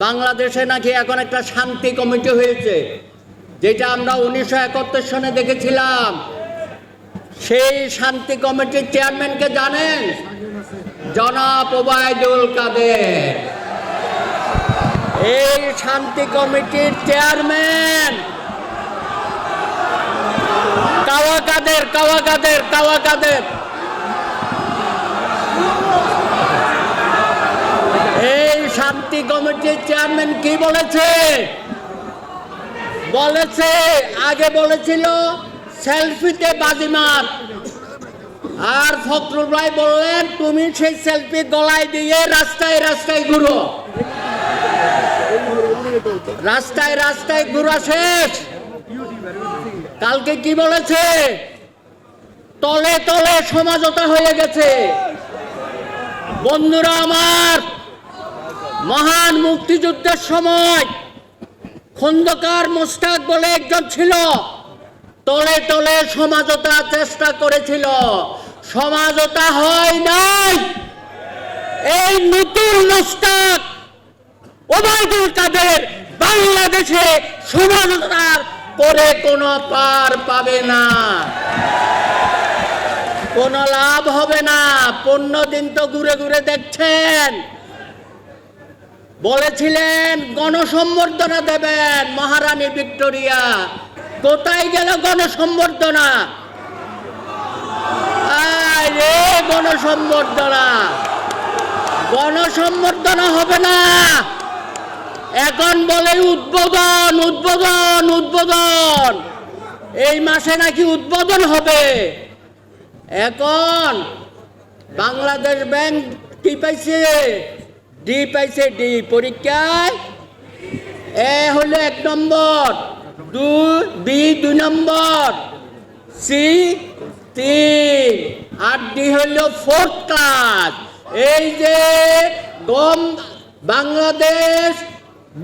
বাংলাদেশে নাকি এখন একটা শান্তি কমিটি হয়েছে, যেটা আমরা 1971 সনে দেখেছিলাম। সেই শান্তি কমিটির চেয়ারম্যানকে জানেন? জনাব ওবায়দুল কাদের। এই শান্তি কমিটির চেয়ারম্যান কাওয়া কাদের। এই শান্তি কমিটির চেয়ারম্যান কি বলেছে? আগে বলেছিল সেলফিতে বাজিমাত, আর ফখরুল ভাই বললেন তুমি সেই সেলফি গলায় দিয়ে রাস্তায় ঘুরো। রাস্তায় ঘুরা শেষ। কালকে কি বলেছে? তলে তলে সমঝোতা হয়ে গেছে। বন্ধুরা আমার, মহান মুক্তিযুদ্ধের সময় খন্দকার মোস্তাক বলে একজন ছিল, তলে তলে সমঝোতার চেষ্টা করেছিল, সমঝোতা হয় নাই। এই নতুন মোস্তাক ওবায়দুল কাদের বাংলাদেশে সমঝোতার করে কোনো পার পাবে না, কোনো লাভ হবে না। 15 দিন তো ঘুরে ঘুরে দেখছেন। বলেছিলেন গণসম্বর্ধনা দেবেন মহারানী ভিক্টোরিয়া, কোথায় গেল গণসম্বর্ধনা? গণসম্বর্ধনা হবে না। এখন বলে উদ্বোধন। এই মাসে নাকি উদ্বোধন হবে। এখন বাংলাদেশ ব্যাংক কি পাইছে? ডি পাইছে। ডি পরীক্ষায় এ হলো 1 নম্বর, বি 2 নম্বর, সি 3, আর ডি হলো 4th ক্লাস। এই যে বাংলাদেশ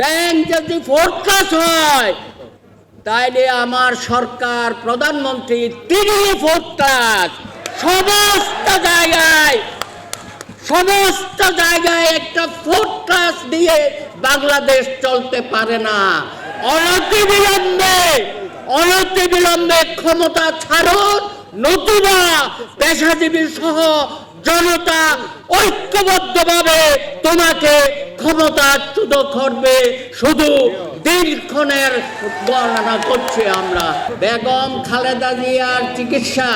ব্যাংক যদি 4th ক্লাস হয়, তাইলে আমার সরকার প্রধানমন্ত্রী তিনি 4th ক্লাস। সমস্ত জায়গায় একটা 4th ক্লাস দিয়ে বাংলাদেশ চলতে পারে না। অনতিবিলম্বে ক্ষমতা ছাড়ুন, নতুবা পেশাজীবী সহ জনতা ঐক্যবদ্ধভাবে তোমাকে ক্ষমতাচ্যুত করবে। শুধু দিনক্ষণের বর্ণনা করছি আমরা। বেগম খালেদা জিয়ার চিকিৎসা,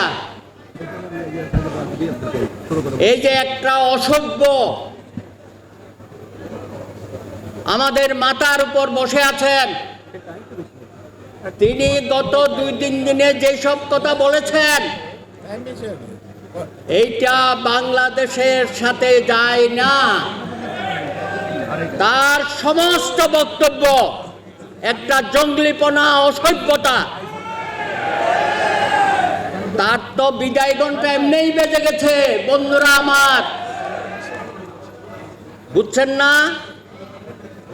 এই যে একটা অসভ্য আমাদের মাথার উপর বসে আছেন, তিনি গত 2-3 দিনে যেসব কথা বলেছেন, এইটা বাংলাদেশের সাথে যায় না। তার সমস্ত বক্তব্য একটা জঙ্গলিপনা, অসভ্যতা। তার তো বিদায় ঘন্টা এমনিই বেজে গেছে। বন্ধুরা আমার, বুঝছেন না?